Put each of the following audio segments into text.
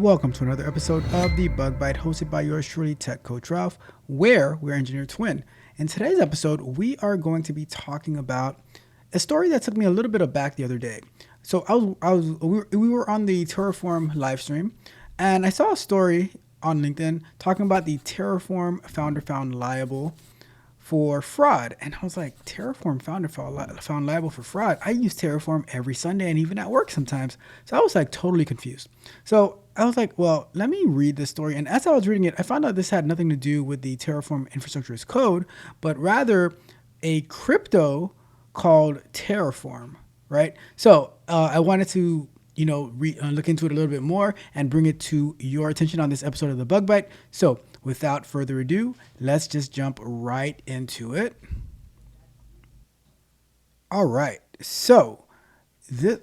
Welcome to another episode of the Bug Bite, hosted by yours truly, Tech Coach Ralph, where we're engineer twin. In today's episode, we are going to be talking about a story that took me a little bit aback the other day. So we were on the Terraform live stream, and I saw a story on LinkedIn talking about the Terraform founder found liable for fraud. And I was like, Terraform founder found liable for fraud. I use Terraform every Sunday and even at work sometimes. So I was like totally confused. So I was like, well, let me read this story. And as I was reading it, I found out this had nothing to do with the Terraform infrastructure as code, but rather a crypto called Terraform, right? So I wanted to look into it a little bit more and bring it to your attention on this episode of the Bug Bite. So without further ado, let's just jump right into it. All right. So this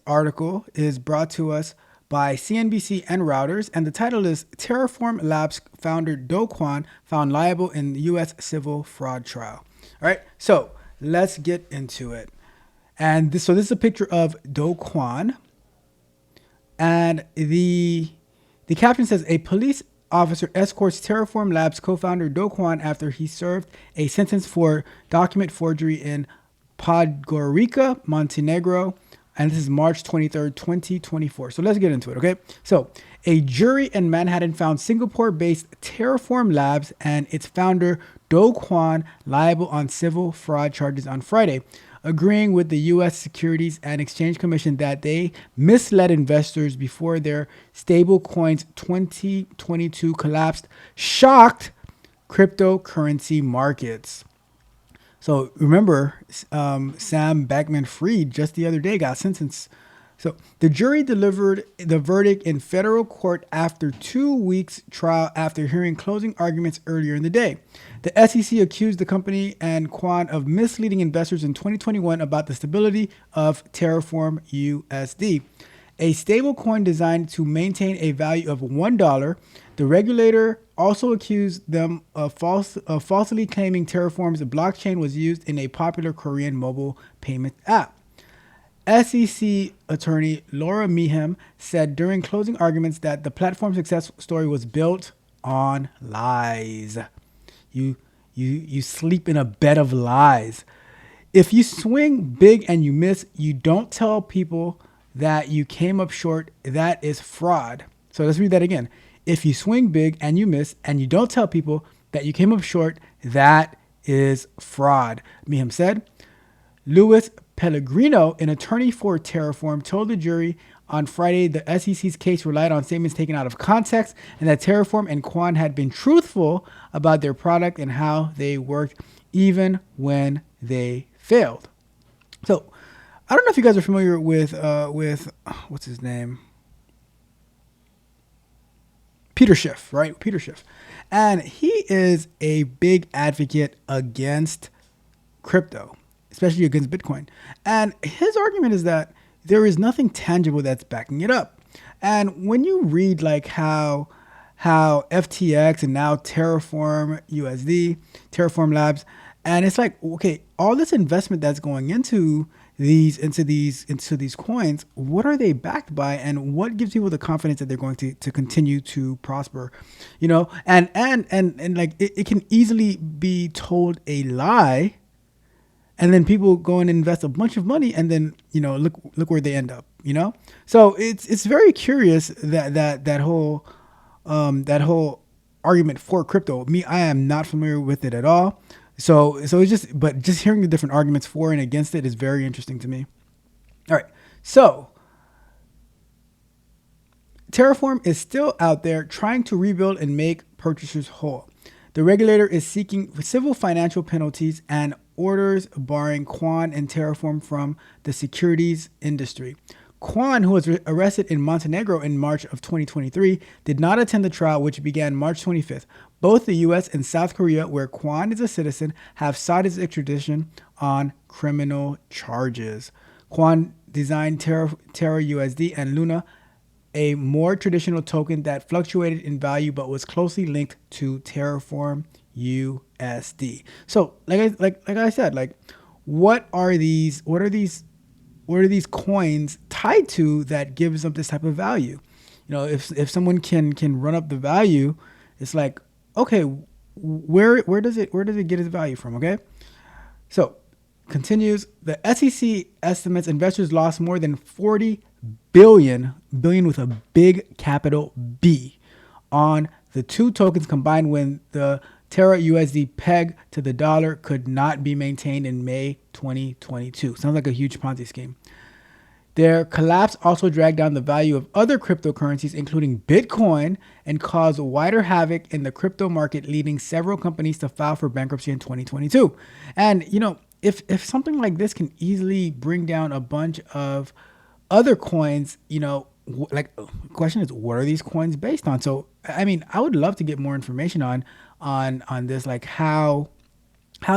article is brought to us by CNBC and Routers, and the title is Terraform Labs founder Do Kwon found liable in the U.S. civil fraud trial. All right, so let's get into it. And this is a picture of Do Kwon, and the caption says, a police officer escorts Terraform Labs co-founder Do Kwon after he served a sentence for document forgery in Podgorica, Montenegro, and this is March 23rd, 2024. So let's get into it, okay? So a jury in Manhattan found Singapore-based Terraform Labs and its founder Do Kwon liable on civil fraud charges on Friday, agreeing with the U.S. Securities and Exchange Commission that they misled investors before their stablecoins 2022 collapsed, shocked cryptocurrency markets. So remember, Sam Bankman-Fried just the other day got sentenced. So the jury delivered the verdict in federal court after 2 weeks trial after hearing closing arguments earlier in the day. The SEC accused the company and Kwon of misleading investors in 2021 about the stability of Terraform USD, a stablecoin designed to maintain a value of $1. The regulator also accused them of falsely claiming Terraform's blockchain was used in a popular Korean mobile payment app. SEC attorney Laura Meehan said during closing arguments that the platform's success story was built on lies. You sleep in a bed of lies. If you swing big and you miss, you don't tell people that you came up short. That is fraud. So let's read that again. If you swing big and you miss, and you don't tell people that you came up short, that is fraud, Meehan said. Louis Pellegrino, an attorney for Terraform, told the jury on Friday the SEC's case relied on statements taken out of context and that Terraform and Kwon had been truthful about their product and how they worked, even when they failed. So I don't know if you guys are familiar with what's his name? Peter Schiff, right? Peter Schiff. And he is a big advocate against crypto, especially against Bitcoin. And his argument is that there is nothing tangible that's backing it up. And when you read like how FTX and now Terraform USD, Terraform Labs, and it's like, okay, all this investment that's going into these coins, what are they backed by, and what gives people the confidence that they're going to continue to prosper, and like it can easily be told a lie, and then people go and invest a bunch of money, and then look where they end up, so it's very curious that whole argument for crypto. I am not familiar with it at all. So it's just hearing the different arguments for and against it is very interesting to me. All right. So Terraform is still out there trying to rebuild and make purchasers whole. The regulator is seeking civil financial penalties and orders barring Kwon and Terraform from the securities industry. Kwon, who was arrested in Montenegro in March of 2023, did not attend the trial, which began March 25th. Both the U.S. and South Korea, where Kwon is a citizen, have sought his extradition on criminal charges. Kwon designed TerraUSD and Luna, a more traditional token that fluctuated in value but was closely linked to Terraform USD. So, like I said, what are these what are these coins tied to that gives them this type of value? You know, if someone can run up the value, it's like, okay, where does it get its value from? Okay, so continues. The SEC estimates investors lost more than 40 billion with a big capital B on the two tokens combined when the TerraUSD peg to the dollar could not be maintained in May 2022. Sounds like a huge Ponzi scheme. Their collapse also dragged down the value of other cryptocurrencies, including Bitcoin, and caused wider havoc in the crypto market, leading several companies to file for bankruptcy in 2022. And, you know, if something like this can easily bring down a bunch of other coins, you know, like the question is, what are these coins based on? So, I mean, I would love to get more information on this, like how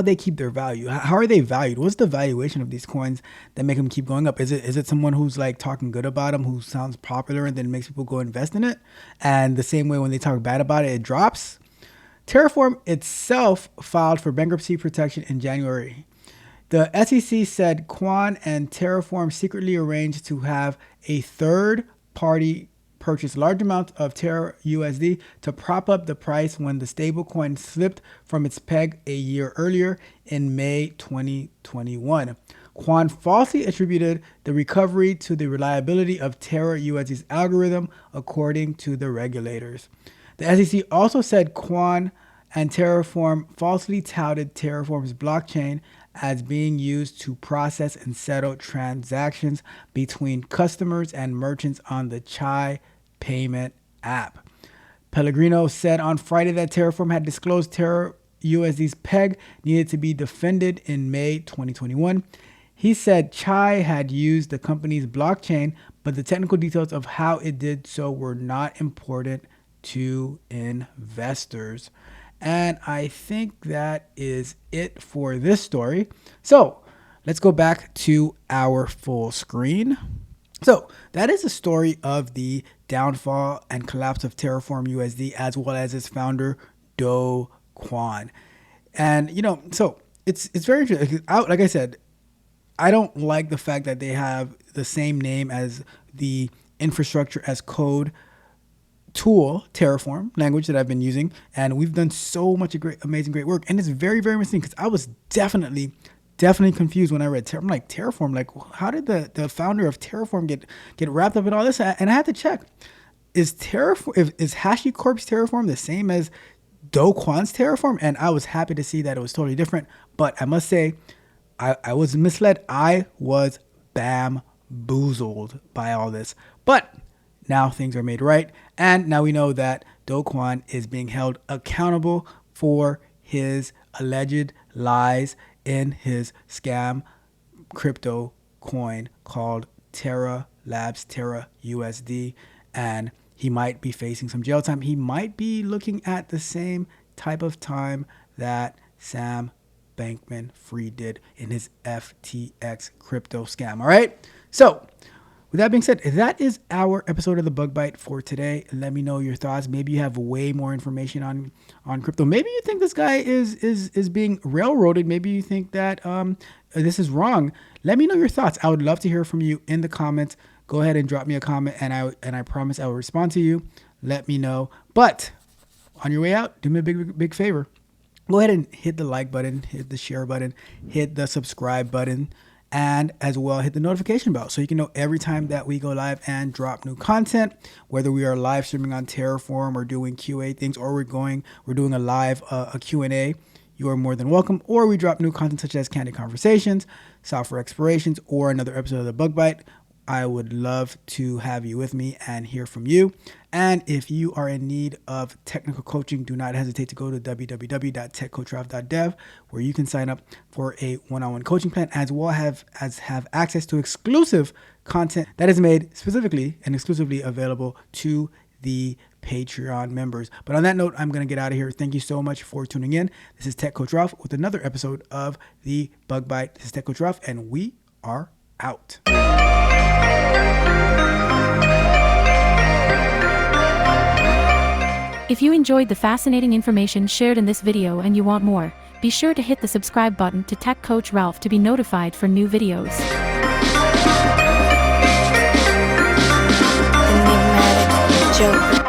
they keep their value. How are they valued? What's the valuation of these coins that make them keep going up? Is it someone who's like talking good about them, who sounds popular and then makes people go invest in it? And the same way when they talk bad about it, it drops. Terraform itself filed for bankruptcy protection in January. The SEC said Quan and Terraform secretly arranged to have a third party purchase large amounts of TerraUSD to prop up the price when the stablecoin slipped from its peg a year earlier in May 2021. Quan falsely attributed the recovery to the reliability of TerraUSD's algorithm, according to the regulators. The SEC also said Quan and Terraform falsely touted Terraform's blockchain as being used to process and settle transactions between customers and merchants on the Chai payment app. Pellegrino said on Friday that Terraform had disclosed TerraUSD's peg needed to be defended in May 2021. He said Chai had used the company's blockchain, but the technical details of how it did so were not important to investors. And I think that is it for this story. So let's go back to our full screen. So that is the story of the downfall and collapse of Terraform USD, as well as its founder, Do Kwon. And, you know, so it's very interesting. Like I said, I don't like the fact that they have the same name as the infrastructure as code tool, Terraform language that I've been using, and we've done so much amazing great work, and it's very, very misleading, because I was definitely confused when I read I'm like, Terraform, like, how did the founder of Terraform get wrapped up in all this? And I had to check, is HashiCorp's Terraform the same as Do Kwon's Terraform? And I was happy to see that it was totally different, but I must say I was misled. I was bamboozled by all this, but now things are made right, and now we know that Do Kwon is being held accountable for his alleged lies in his scam crypto coin called Terra Labs, TerraUSD, and he might be facing some jail time. He might be looking at the same type of time that Sam Bankman-Fried did in his FTX crypto scam. All right, so with that being said, that is our episode of the Bug Bite for today. Let me know your thoughts. Maybe you have way more information on crypto. Maybe you think this guy is being railroaded. Maybe you think that this is wrong. Let me know your thoughts. I would love to hear from you in the comments. Go ahead and drop me a comment, and I promise I will respond to you. Let me know. But on your way out, do me a big favor. Go ahead and hit the like button, hit the share button, hit the subscribe button, and as well hit the notification bell so you can know every time that we go live and drop new content, whether we are live streaming on Terraform or doing QA things, or we're doing a live a Q&A. You are more than welcome. Or we drop new content such as Candid Conversations, Software Explorations, or another episode of the Bug Bite. I would love to have you with me and hear from you. And if you are in need of technical coaching, do not hesitate to go to www.techcoachralph.dev, where you can sign up for a one-on-one coaching plan, as well as have access to exclusive content that is made specifically and exclusively available to the Patreon members. But on that note, I'm going to get out of here. Thank you so much for tuning in. This is Tech Coach Ralph with another episode of the Bug Bite. This is Tech Coach Ralph, and we are out. If you enjoyed the fascinating information shared in this video and you want more, be sure to hit the subscribe button to Tech Coach Ralph to be notified for new videos. joke.